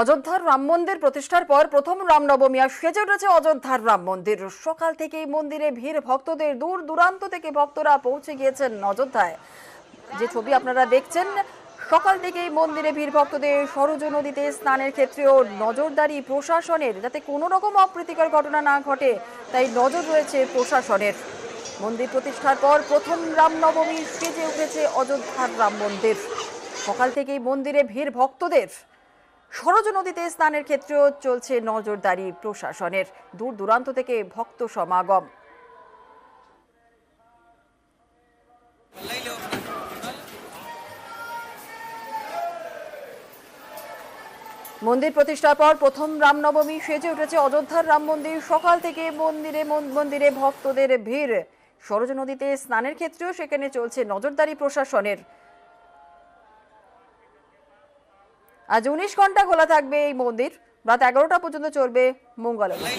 অযোধ্যার রাম মন্দির প্রতিষ্ঠার পর প্রথম রামনবমী আর সেজে উঠেছে অযোধ্যার রাম মন্দির। সকাল থেকেই মন্দিরে ভিড়, ভক্তদের দূর দূরান্ত থেকে ভক্তরা পৌঁছে গিয়েছেন অযোধ্যায়। যে ছবি আপনারা দেখছেন, সকাল থেকেই মন্দিরে ভিড় ভক্তদের। সরজু নদীতে স্নানের ক্ষেত্রেও নজরদারি প্রশাসনের, যাতে কোনো রকম অপ্রীতিকর ঘটনা না ঘটে তাই নজর রয়েছে প্রশাসনের। মন্দির প্রতিষ্ঠার পর প্রথম রামনবমী সেজে উঠেছে অযোধ্যার রাম মন্দির। সকাল থেকেই মন্দিরে ভিড় ভক্তদের। সরজু নদীতে স্নানের ক্ষেত্রেও চলছে নজরদারি প্রশাসনের। দূর দূরান্ত থেকে ভক্ত সমাগম। মন্দির প্রতিষ্ঠার পর প্রথম রামনবমী সেজে উঠেছে অযোধ্যার রাম মন্দির। সকাল থেকে মন্দিরে ভক্তদের ভিড়। সরজু নদীতে স্নানের ক্ষেত্রেও সেখানে চলছে নজরদারি প্রশাসনের। আজ 19 ঘন্টা খোলা থাকবে এই মন্দির। রাত 11টা পর্যন্ত চলবে মঙ্গলারতি।